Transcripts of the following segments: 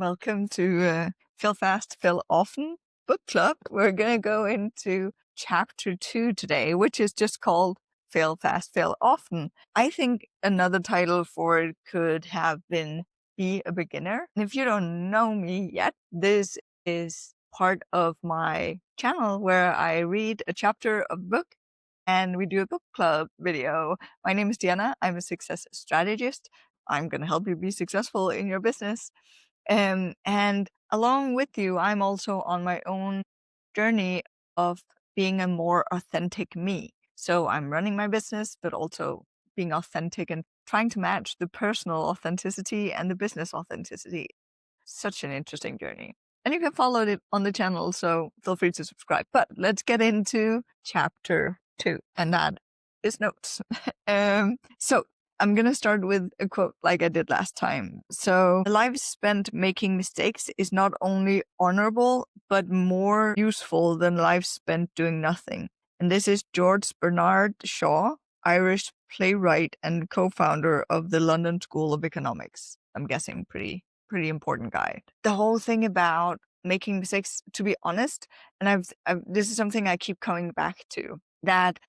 Welcome to Fail Fast, Fail Often book club. We're going to go into chapter 2 today, which is just called Fail Fast, Fail Often. I think another title for it could have been Be a Beginner. And if you don't know me yet, this is part of my channel where I read a chapter of a book and we do a book club video. My name is Diana. I'm a success strategist. I'm going to help you be successful in your business. And along with you, I'm also on my own journey of being a more authentic me. So I'm running my business, but also being authentic and trying to match the personal authenticity and the business authenticity. Such an interesting journey. And you can follow it on the channel, so feel free to subscribe. But let's get into chapter 2, and that is notes. So I'm going to start with a quote like I did last time. So, a life spent making mistakes is not only honorable, but more useful than life spent doing nothing. And this is George Bernard Shaw, Irish playwright and co-founder of the London School of Economics. I'm guessing pretty important guy. The whole thing about making mistakes, to be honest, and this is something I keep coming back to, that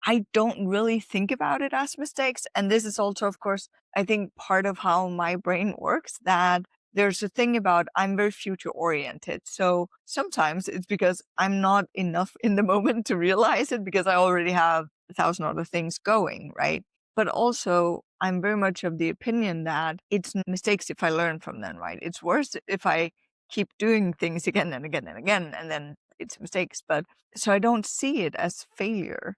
I don't really think about it as mistakes. And this is also, of course, I think part of how my brain works, that there's a thing about I'm very future oriented. So sometimes it's because I'm not enough in the moment to realize it because I already have 1,000 other things going, right? But also I'm very much of the opinion that it's mistakes if I learn from them, right? It's worse if I keep doing things again and again and again, and then it's mistakes. But so I don't see it as failure.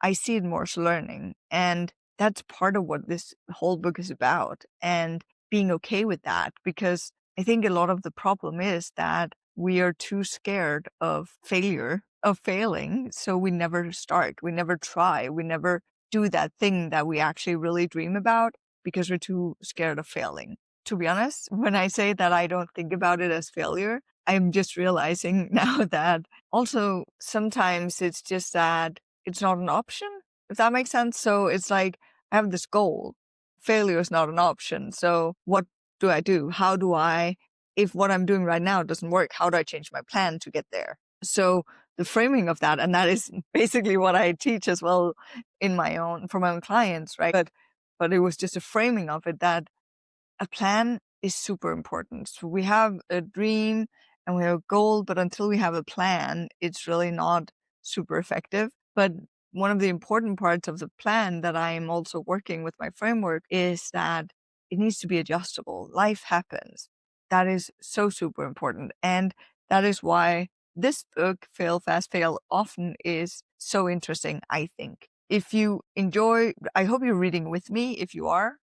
I see it more as learning. And that's part of what this whole book is about, and being okay with that, because I think a lot of the problem is that we are too scared of failure, of failing. So we never start, we never try, we never do that thing that we actually really dream about because we're too scared of failing. To be honest, when I say that I don't think about it as failure, I'm just realizing now that also sometimes it's just that it's not an option, if that makes sense. So it's like I have this goal. Failure is not an option. So what do I do? How do I, if what I'm doing right now doesn't work, how do I change my plan to get there? So the framing of that, and that is basically what I teach as well for my own clients, right? But it was just a framing of it, that a plan is super important. So we have a dream and we have a goal, but until we have a plan, it's really not super effective. But one of the important parts of the plan that I am also working with my framework is that it needs to be adjustable. Life happens. That is so super important. And that is why this book, Fail Fast, Fail Often, is so interesting, I think. If you enjoy, I hope you're reading with me. If you are,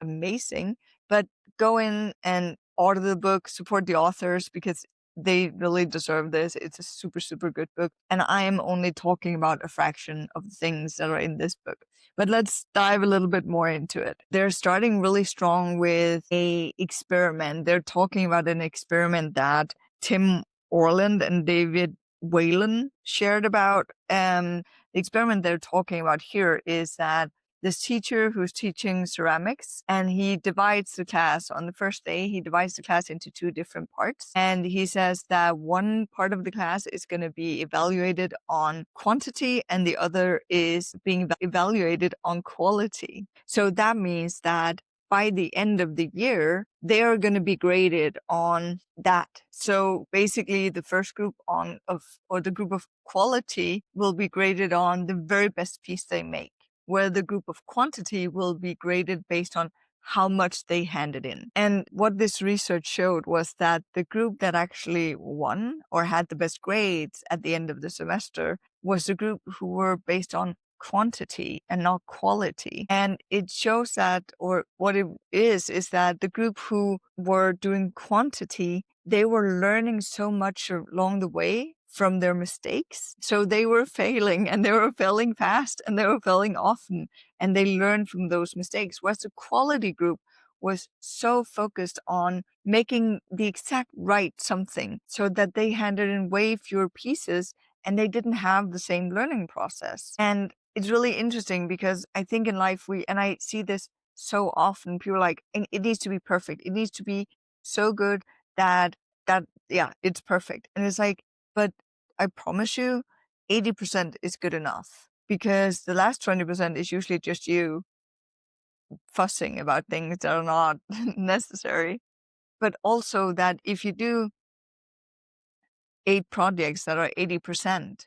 amazing. But go in and order the book, support the authors, because they really deserve this. It's a super, super good book. And I am only talking about a fraction of the things that are in this book. But let's dive a little bit more into it. They're starting really strong with a experiment. They're talking about an experiment that Tim Orland and David Whalen shared about. The experiment they're talking about here is that this teacher who's teaching ceramics, and he divides the class on the first day. He divides the class into 2 different parts. And he says that one part of the class is going to be evaluated on quantity and the other is being evaluated on quality. So that means that by the end of the year, they are going to be graded on that. So basically the first group the group of quality will be graded on the very best piece they make, where the group of quantity will be graded based on how much they handed in. And what this research showed was that the group that actually won or had the best grades at the end of the semester was the group who were based on quantity and not quality. And it shows that, or what it is that the group who were doing quantity, they were learning so much along the way from their mistakes. So they were failing, and they were failing fast, and they were failing often, and they learned from those mistakes. Whereas the quality group was so focused on making the exact right something so that they handed in way fewer pieces and they didn't have the same learning process. And it's really interesting because I think in life and I see this so often, people are like, it needs to be perfect. It needs to be so good that yeah, it's perfect. And it's like, but I promise you 80% is good enough, because the last 20% is usually just you fussing about things that are not necessary. But also that if you do 8 projects that are 80%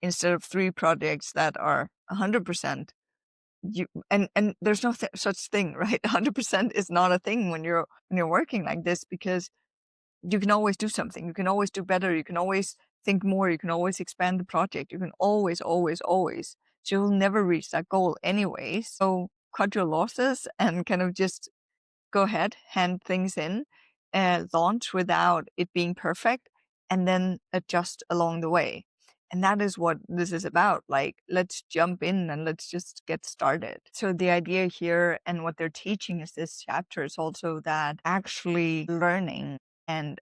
instead of 3 projects that are 100%, you and there's no such thing, right? 100% is not a thing when you're working like this, because you can always do something. You can always do better. You can always think more. You can always expand the project. You can always, always, always. So you'll never reach that goal anyway. So cut your losses and kind of just go ahead, hand things in, launch without it being perfect, and then adjust along the way. And that is what this is about. Like, let's jump in and let's just get started. So the idea here and what they're teaching is this chapter is also that actually learning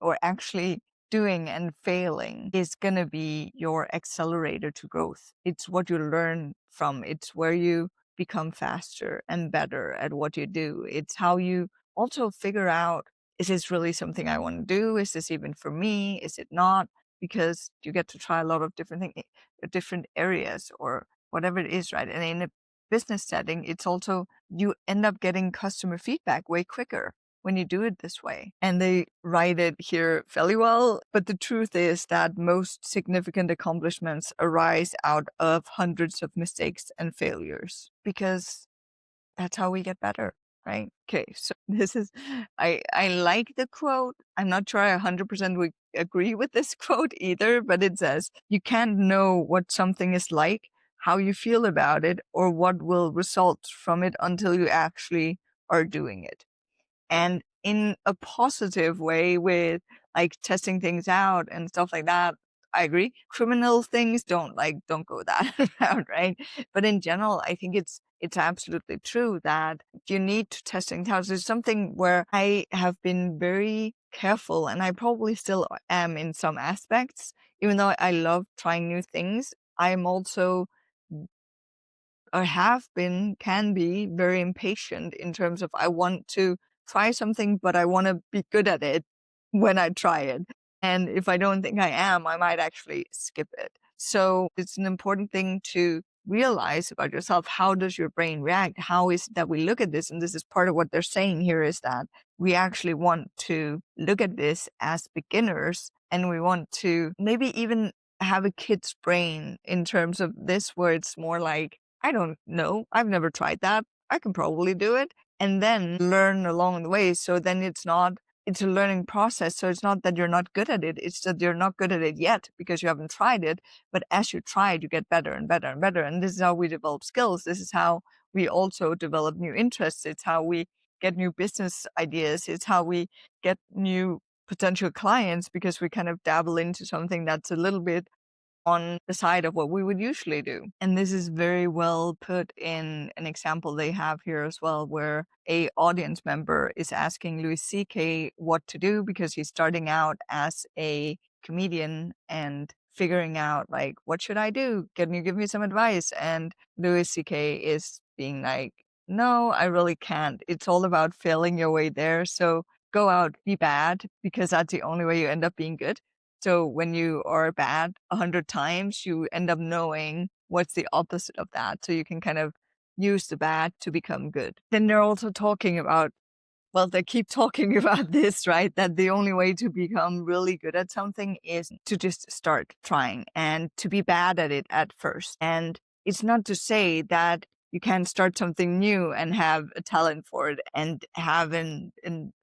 or actually doing and failing is going to be your accelerator to growth. It's what you learn from. It's where you become faster and better at what you do. It's how you also figure out, is this really something I want to do? Is this even for me? Is it not? Because you get to try a lot of different things, different areas or whatever it is, right? And in a business setting, it's also, you end up getting customer feedback way quicker when you do it this way. And they write it here fairly well. But the truth is that most significant accomplishments arise out of hundreds of mistakes and failures, because that's how we get better, right? Okay, so this is, I like the quote. I'm not sure I 100% would agree with this quote either, but it says, you can't know what something is like, how you feel about it, or what will result from it until you actually are doing it. And in a positive way, with like testing things out and stuff like that, I agree. Criminal things, don't go that route, right? But in general, I think it's absolutely true that you need to test things out. There's something where I have been very careful, and I probably still am in some aspects, even though I love trying new things. I'm also, or have been, can be very impatient in terms of, I want to try something, but I want to be good at it when I try it. And if I don't think I am, I might actually skip it. So it's an important thing to realize about yourself. How does your brain react? How is it that we look at this? And this is part of what they're saying here, is that we actually want to look at this as beginners, and we want to maybe even have a kid's brain in terms of this, where it's more like, I don't know, I've never tried that, I can probably do it, and then learn along the way. So then it's a learning process. So it's not that you're not good at it, it's that you're not good at it yet because you haven't tried it. But as you try it, you get better and better and better. And this is how we develop skills. This is how we also develop new interests. It's how we get new business ideas. It's how we get new potential clients, because we kind of dabble into something that's a little bit on the side of what we would usually do. And this is very well put in an example they have here as well, where a audience member is asking Louis C.K. what to do, because he's starting out as a comedian and figuring out, like, what should I do? Can you give me some advice? And Louis C.K. is being like, no, I really can't. It's all about failing your way there. So go out, be bad, because that's the only way you end up being good. So when you are bad 100 times, you end up knowing what's the opposite of that. So you can kind of use the bad to become good. Then they're also talking about, well, they keep talking about this, right? That the only way to become really good at something is to just start trying and to be bad at it at first. And it's not to say that you can start something new and have a talent for it and have an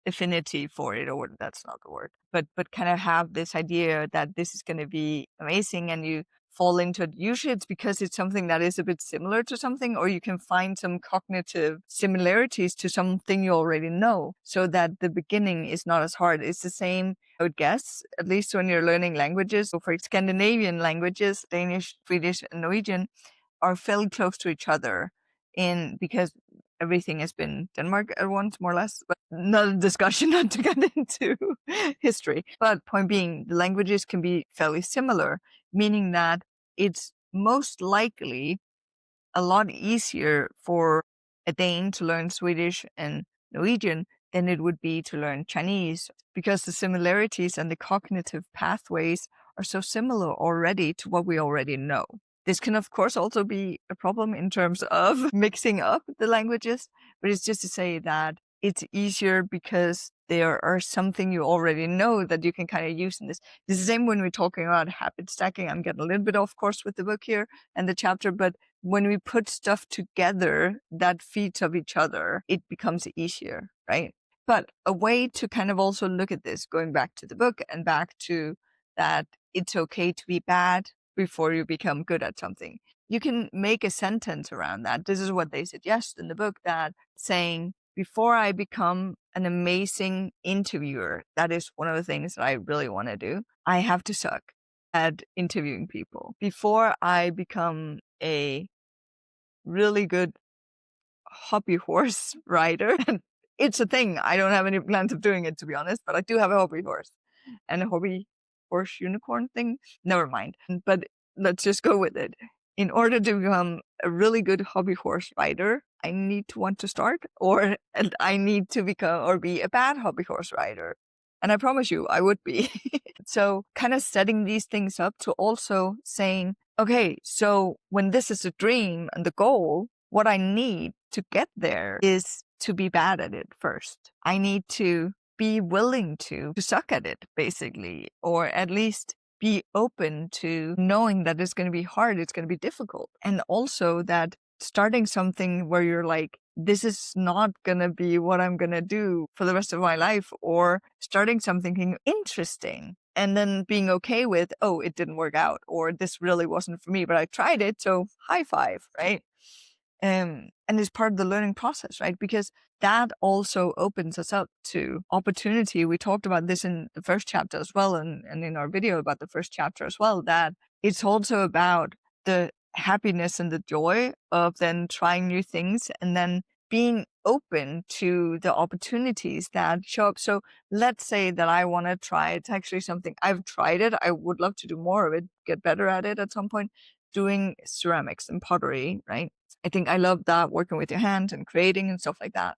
affinity for it, or that's not the word, but kind of have this idea that this is going to be amazing, and you fall into it. Usually it's because it's something that is a bit similar to something, or you can find some cognitive similarities to something you already know, so that the beginning is not as hard. It's the same, I would guess, at least when you're learning languages. So for Scandinavian languages, Danish, Swedish, and Norwegian are fairly close to each other because everything has been Denmark at once, more or less. But another discussion, not to get into history. But point being, the languages can be fairly similar, meaning that it's most likely a lot easier for a Dane to learn Swedish and Norwegian then it would be to learn Chinese, because the similarities and the cognitive pathways are so similar already to what we already know. This can, of course, also be a problem in terms of mixing up the languages, but it's just to say that it's easier because there are something you already know that you can kind of use in this. It's the same when we're talking about habit stacking. I'm getting a little bit off course with the book here and the chapter, but when we put stuff together that feeds of each other, it becomes easier, right? But a way to kind of also look at this, going back to the book and back to that it's okay to be bad before you become good at something. You can make a sentence around that. This is what they suggest in the book, that saying, before I become an amazing interviewer, that is one of the things that I really want to do, I have to suck at interviewing people. Before I become a really good hobby horse rider, it's a thing. I don't have any plans of doing it, to be honest, but I do have a hobby horse and a hobby horse unicorn thing. Never mind. But let's just go with it. In order to become a really good hobby horse rider, I need to want to start, or I need to become or be a bad hobby horse rider. And I promise you, I would be. So kind of setting these things up to also saying, okay, so when this is a dream and the goal, what I need to get there is to be bad at it first. I need to be willing to suck at it, basically, or at least be open to knowing that it's going to be hard, it's going to be difficult. And also that starting something where you're like, this is not going to be what I'm going to do for the rest of my life, or starting something interesting and then being okay with, oh, it didn't work out, or this really wasn't for me, but I tried it, so high five, right? And it's part of the learning process, right? Because that also opens us up to opportunity. We talked about this in the first chapter as well, and in our video about the first chapter as well, that it's also about the happiness and the joy of then trying new things and then being open to the opportunities that show up. So let's say that I want to try, it's actually something I've tried it. I would love to do more of it, get better at it at some point, doing ceramics and pottery, right? I think I love that, working with your hands and creating and stuff like that.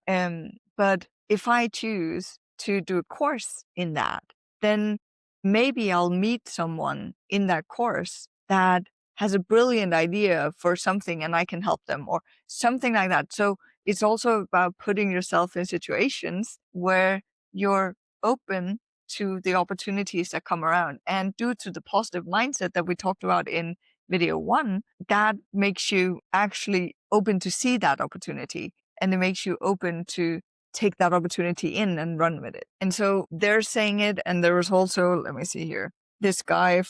But if I choose to do a course in that, then maybe I'll meet someone in that course that has a brilliant idea for something and I can help them or something like that. So it's also about putting yourself in situations where you're open to the opportunities that come around. And due to the positive mindset that we talked about in video 1, that makes you actually open to see that opportunity, and it makes you open to take that opportunity in and run with it. And so they're saying it. And there was also, let me see here, this guy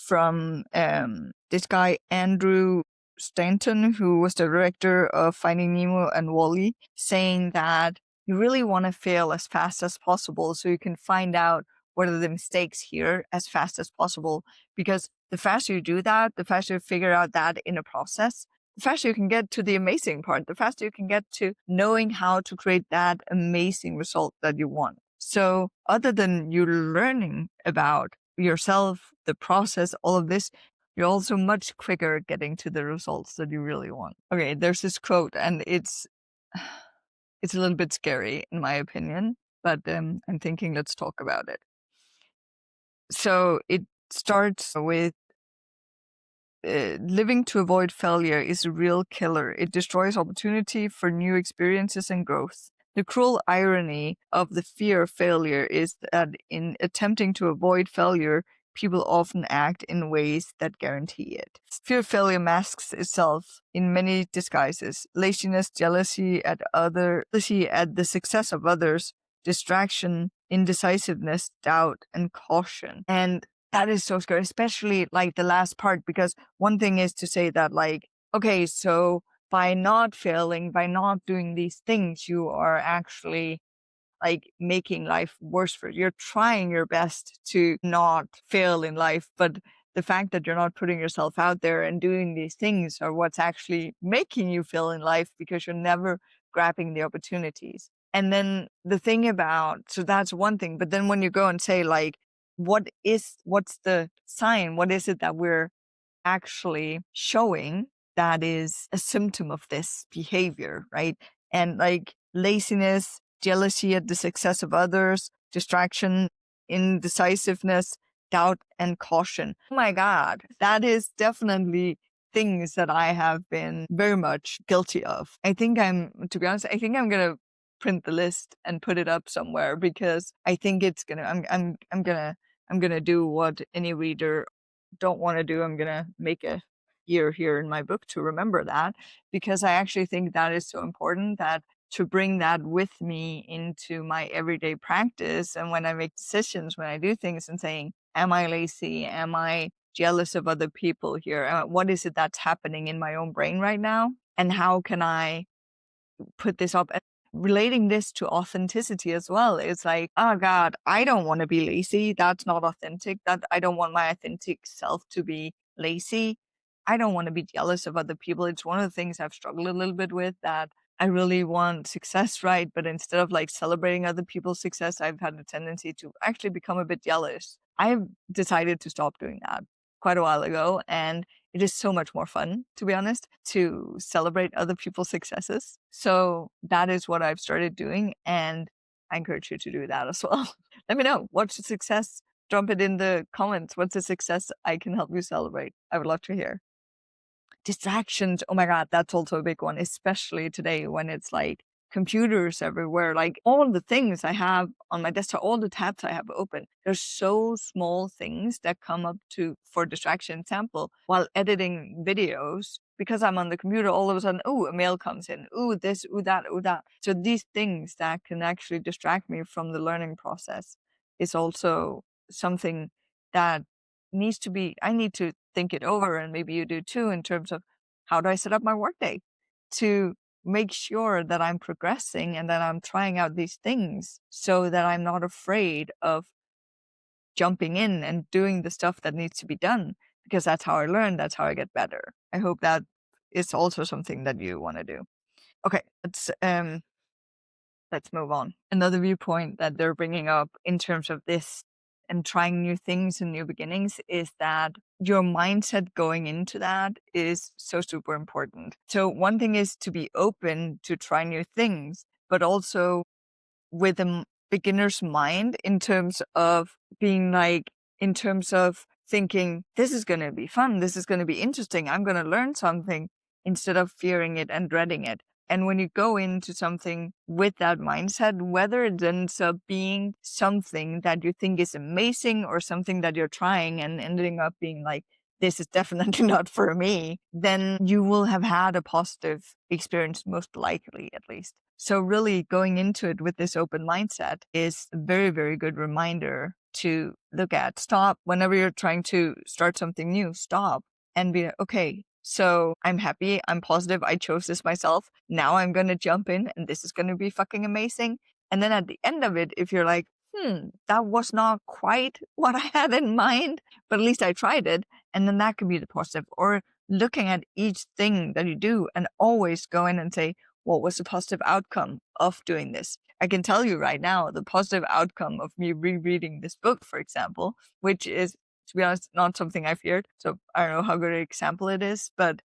Andrew Stanton, who was the director of Finding Nemo and Wall-E, saying that you really want to fail as fast as possible so you can find out what are the mistakes here as fast as possible. Because the faster you do that, the faster you figure out that in a process, the faster you can get to the amazing part, the faster you can get to knowing how to create that amazing result that you want. So other than you learning about yourself, the process, all of this, you're also much quicker getting to the results that you really want. Okay, there's this quote, and it's a little bit scary in my opinion, but I'm thinking let's talk about it. So it starts with, living to avoid failure is a real killer. It destroys opportunity for new experiences and growth. The cruel irony of the fear of failure is that in attempting to avoid failure, people often act in ways that guarantee it. Fear of failure masks itself in many disguises: laziness, jealousy at the success of others, distraction, indecisiveness, doubt, and caution. And that is so scary, especially like the last part, because one thing is to say that, like, okay, so by not failing, by not doing these things, you are actually like making life worse for you. You're trying your best to not fail in life, but the fact that you're not putting yourself out there and doing these things are what's actually making you fail in life, because you're never grabbing the opportunities. And then the thing about, so that's one thing, but then when you go and say like, what's the sign? What is it that we're actually showing that is a symptom of this behavior, right? And like laziness, jealousy at the success of others, distraction, indecisiveness, doubt, and caution. Oh my God, that is definitely things that I have been very much guilty of. To be honest, I think I'm going to print the list and put it up somewhere, because I think I'm gonna do what any reader don't want to do. I'm gonna make a year here in my book to remember that, because I actually think that is so important, that to bring that with me into my everyday practice. And when I make decisions, when I do things, and saying, am I lazy? Am I jealous of other people here? What is it that's happening in my own brain right now? And how can I put this up? And relating this to authenticity as well. It's like, oh God, I don't want to be lazy. That's not authentic. That I don't want my authentic self to be lazy. I don't want to be jealous of other people. It's one of the things I've struggled a little bit with, that I really want success, right? But instead of like celebrating other people's success, I've had a tendency to actually become a bit jealous. I've decided to stop doing that quite a while ago. And it is so much more fun, to be honest, to celebrate other people's successes. So that is what I've started doing. And I encourage you to do that as well. Let me know, what's a success? Drop it in the comments. What's a success I can help you celebrate? I would love to hear. Distractions. Oh my God, that's also a big one, especially today when it's like computers everywhere, like all the things I have on my desktop, all the tabs I have open. There's so small things that come up for distraction. Example, while editing videos, because I'm on the computer, all of a sudden, oh, a mail comes in. Oh, this, oh, that, oh, that. So these things that can actually distract me from the learning process is also something that I need to think it over, and maybe you do too, in terms of how do I set up my workday to make sure that I'm progressing and that I'm trying out these things, so that I'm not afraid of jumping in and doing the stuff that needs to be done, because that's how I learn. That's how I get better. I hope that is also something that you want to do. Okay, let's move on. Another viewpoint that they're bringing up in terms of this and trying new things and new beginnings is that your mindset going into that is so super important. So one thing is to be open to try new things, but also with a beginner's mind, in terms of being like, in terms of thinking, this is going to be fun, this is going to be interesting, I'm going to learn something, instead of fearing it and dreading it. And when you go into something with that mindset, whether it ends up being something that you think is amazing, or something that you're trying and ending up being like, this is definitely not for me, then you will have had a positive experience, most likely, at least. So really going into it with this open mindset is a very, very good reminder to look at. Stop whenever you're trying to start something new. Stop and be like, okay, so I'm happy, I'm positive, I chose this myself. Now I'm going to jump in and this is going to be fucking amazing. And then at the end of it, if you're like, that was not quite what I had in mind, but at least I tried it. And then that could be the positive. Or looking at each thing that you do and always go in and say, what was the positive outcome of doing this? I can tell you right now, the positive outcome of me rereading this book, for example, which is, to be honest, not something I feared. So I don't know how good an example it is, but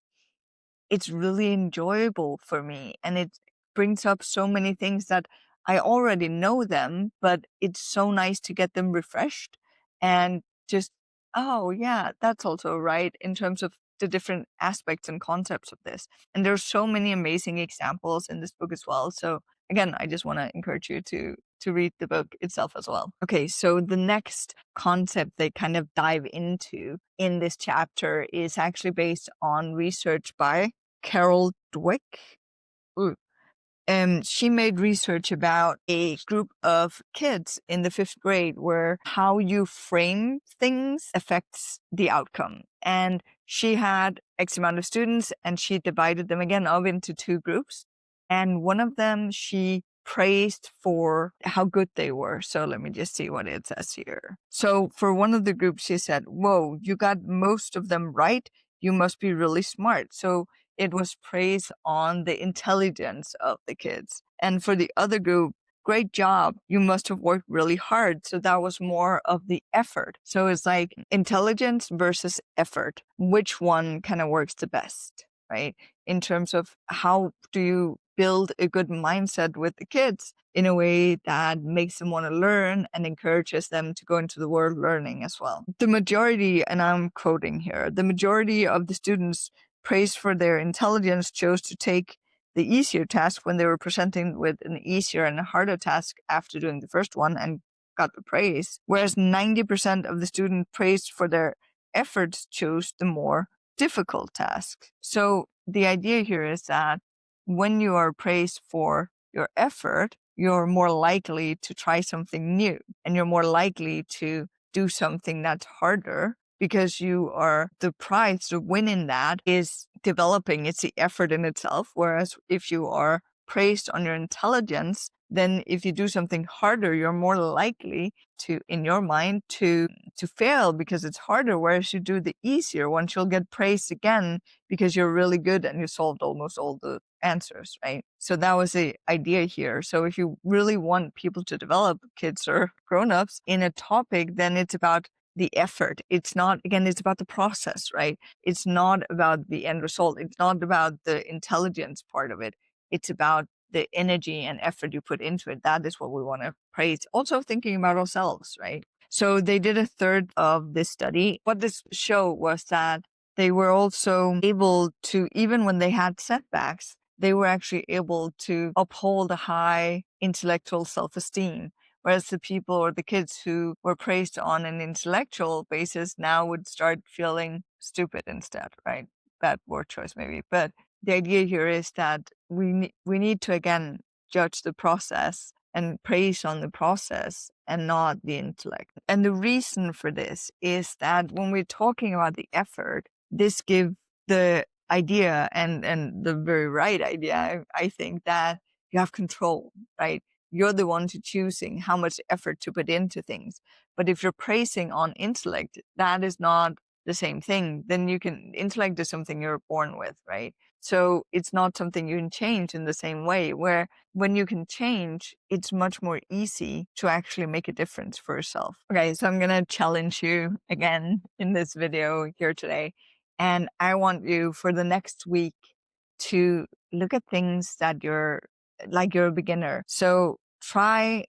it's really enjoyable for me. And it brings up so many things that I already know them, but it's so nice to get them refreshed and just, oh yeah, that's also right, in terms of the different aspects and concepts of this. And there's so many amazing examples in this book as well. So again, I just want to encourage you to read the book itself as well. Okay, so the next concept they kind of dive into in this chapter is actually based on research by Carol Dweck. Ooh. She made research about a group of kids in the 5th grade, where how you frame things affects the outcome. And she had X amount of students, and she divided them again up into 2 groups. And one of them she praised for how good they were. So let me just see what it says here. So for one of the groups, she said, whoa, you got most of them right. You must be really smart. So it was praise on the intelligence of the kids. And for the other group, great job. You must have worked really hard. So that was more of the effort. So it's like intelligence versus effort. Which one kind of works the best, right? In terms of how do you build a good mindset with the kids in a way that makes them want to learn and encourages them to go into the world learning as well. The majority, and I'm quoting here, the majority of the students praised for their intelligence chose to take the easier task when they were presenting with an easier and harder task after doing the first one and got the praise, whereas 90% of the students praised for their efforts chose the more difficult task. So the idea here is that when you are praised for your effort, you're more likely to try something new and you're more likely to do something that's harder because you are the prize to win in that is developing. It's the effort in itself. Whereas if you are praised on your intelligence, then if you do something harder, you're more likely to, in your mind, to fail because it's harder. Whereas you do the easier ones, you'll get praised again because you're really good and you solved almost all the answers, right? So that was the idea here. So if you really want people to develop, kids or grown-ups, in a topic, then it's about the effort. It's not, again, it's about the process, right? It's not about the end result. It's not about the intelligence part of it. It's about the energy and effort you put into it. That is what we want to praise. Also thinking about ourselves, right? So they did a third of this study. What this showed was that they were also able to, even when they had setbacks, they were actually able to uphold a high intellectual self-esteem. Whereas the people or the kids who were praised on an intellectual basis now would start feeling stupid instead, right? Bad word choice maybe. But the idea here is that we need to, again, judge the process and praise on the process and not the intellect. And the reason for this is that when we're talking about the effort, this gives the idea and the very right idea, I think, that you have control, right? You're the one to choosing how much effort to put into things. But if you're praising on intellect, that is not the same thing. Then intellect is something you're born with, right? So it's not something you can change in the same way, where when you can change, it's much more easy to actually make a difference for yourself. Okay, so I'm going to challenge you again in this video here today. And I want you for the next week to look at things that you're a beginner. So try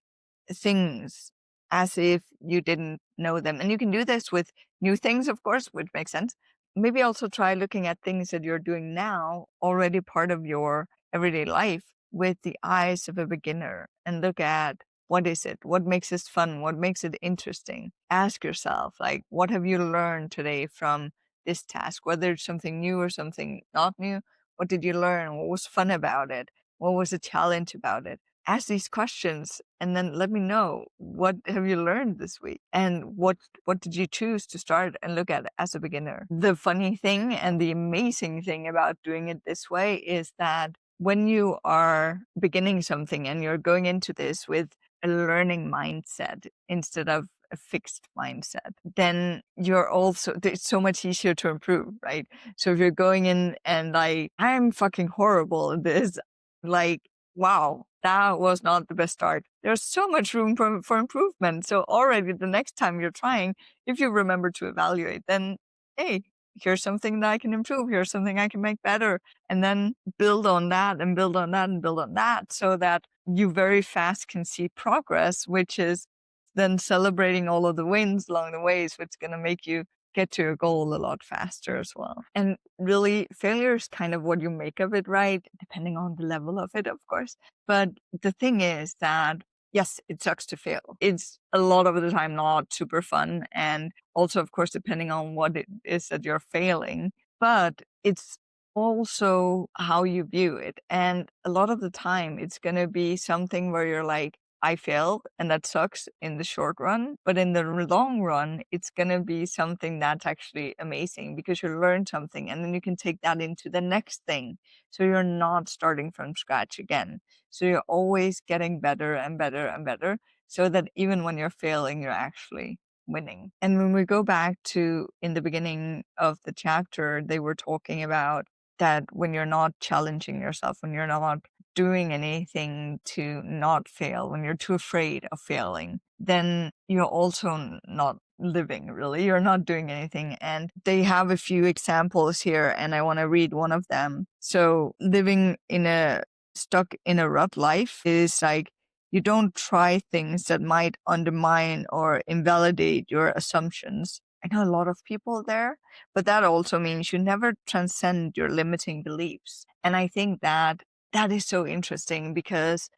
things as if you didn't know them. And you can do this with new things, of course, which makes sense. Maybe also try looking at things that you're doing now, already part of your everyday life, with the eyes of a beginner and look at what is it? What makes it fun? What makes it interesting? Ask yourself, like, what have you learned today from this task? Whether it's something new or something not new, what did you learn? What was fun about it? What was a challenge about it? Ask these questions and then let me know, what have you learned this week and what did you choose to start and look at as a beginner. The funny thing and the amazing thing about doing it this way is that when you are beginning something and you're going into this with a learning mindset instead of a fixed mindset, then it's so much easier to improve, right? So if you're going in and like, I'm fucking horrible at this, like, wow, that was not the best start. There's so much room for improvement. So already the next time you're trying, if you remember to evaluate, then, hey, here's something that I can improve. Here's something I can make better. And then build on that and build on that and build on that so that you very fast can see progress, which is then celebrating all of the wins along the ways, which is going to make you get to your goal a lot faster as well. And really, failure is kind of what you make of it, right? Depending on the level of it, of course. But the thing is that, yes, it sucks to fail. It's a lot of the time not super fun. And also, of course, depending on what it is that you're failing. But it's also how you view it. And a lot of the time, it's going to be something where you're like, I failed and that sucks in the short run, but in the long run, it's going to be something that's actually amazing because you learn something and then you can take that into the next thing. So you're not starting from scratch again. So you're always getting better and better and better so that even when you're failing, you're actually winning. And when we go back to in the beginning of the chapter, they were talking about that when you're not challenging yourself, when you're not doing anything to not fail, when you're too afraid of failing, then you're also not living, really. You're not doing anything. And they have a few examples here, and I want to read one of them. So living in a stuck in a rut life is like you don't try things that might undermine or invalidate your assumptions. I know a lot of people there, but that also means you never transcend your limiting beliefs. And I think that that is so interesting because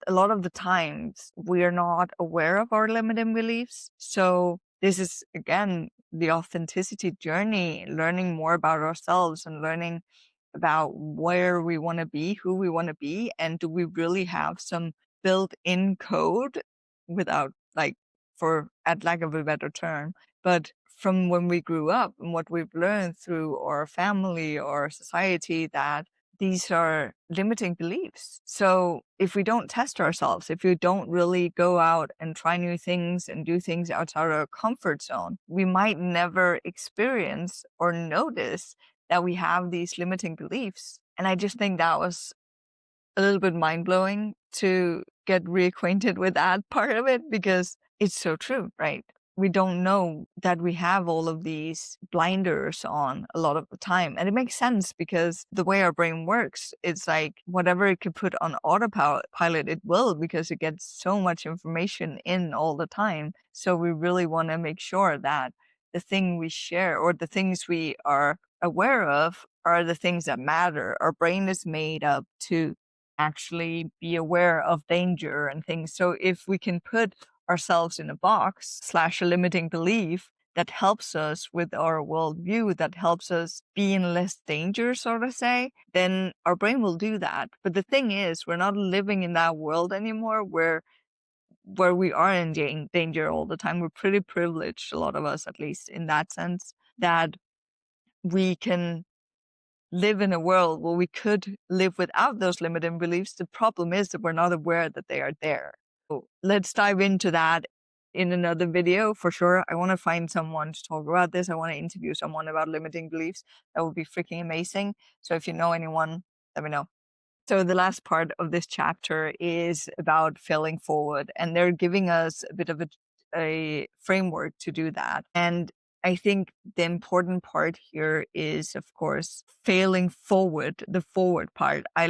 a lot of the times we are not aware of our limiting beliefs. So this is again the authenticity journey, learning more about ourselves and learning about where we want to be, who we want to be, and do we really have some built-in code without like for at lack of a better term, but from when we grew up and what we've learned through our family or society that these are limiting beliefs. So if we don't test ourselves, if we don't really go out and try new things and do things outside our comfort zone, we might never experience or notice that we have these limiting beliefs. And I just think that was a little bit mind blowing to get reacquainted with that part of it because it's so true, right? We don't know that we have all of these blinders on a lot of the time. And it makes sense because the way our brain works, it's like whatever it could put on autopilot, it will because it gets so much information in all the time. So we really want to make sure that the thing we share or the things we are aware of are the things that matter. Our brain is made up to actually be aware of danger and things. So if we can put ourselves in a box slash a limiting belief that helps us with our worldview, that helps us be in less danger, so to say, then our brain will do that. But the thing is, we're not living in that world anymore where we are in danger all the time. We're pretty privileged, a lot of us, at least in that sense, that we can live in a world where we could live without those limiting beliefs. The problem is that we're not aware that they are there. So let's dive into that in another video for sure. I want to find someone to talk about this. I want to interview someone about limiting beliefs. That would be freaking amazing. So if you know anyone, let me know. So the last part of this chapter is about failing forward, and they're giving us a bit of a framework to do that. And I think the important part here is, of course, failing forward, the forward part. I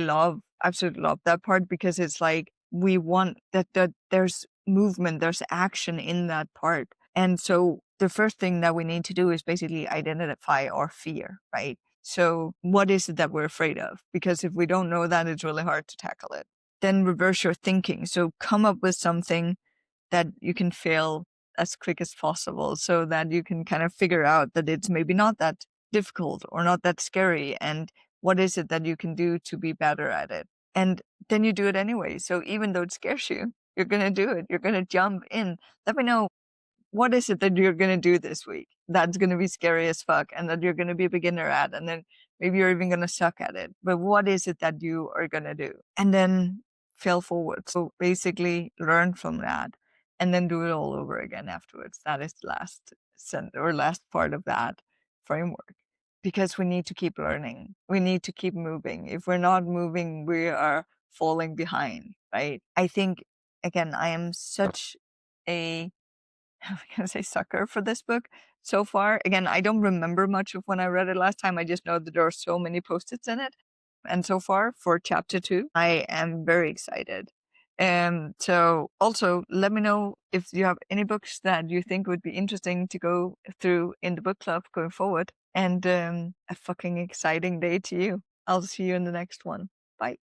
absolutely love that part because it's like we want that there's movement, there's action in that part. And so the first thing that we need to do is basically identify our fear, right? So what is it that we're afraid of? Because if we don't know that, it's really hard to tackle it. Then reverse your thinking. So come up with something that you can fail as quick as possible so that you can kind of figure out that it's maybe not that difficult or not that scary. And what is it that you can do to be better at it? And then you do it anyway. So even though it scares you, you're going to do it. You're going to jump in. Let me know, what is it that you're going to do this week that's going to be scary as fuck and that you're going to be a beginner at, and then maybe you're even going to suck at it, but what is it that you are going to do? And then fail forward. So basically learn from that and then do it all over again afterwards. That is the last part of that framework, because we need to keep learning, we need to keep moving. If we're not moving, we are falling behind, right? I think, again, I am such a I'm gonna say sucker for this book so far. Again, I don't remember much of when I read it last time. I just know that there are so many post-its in it. And so far for chapter 2, I am very excited. So also let me know if you have any books that you think would be interesting to go through in the book club going forward. And a fucking exciting day to you. I'll see you in the next one. Bye.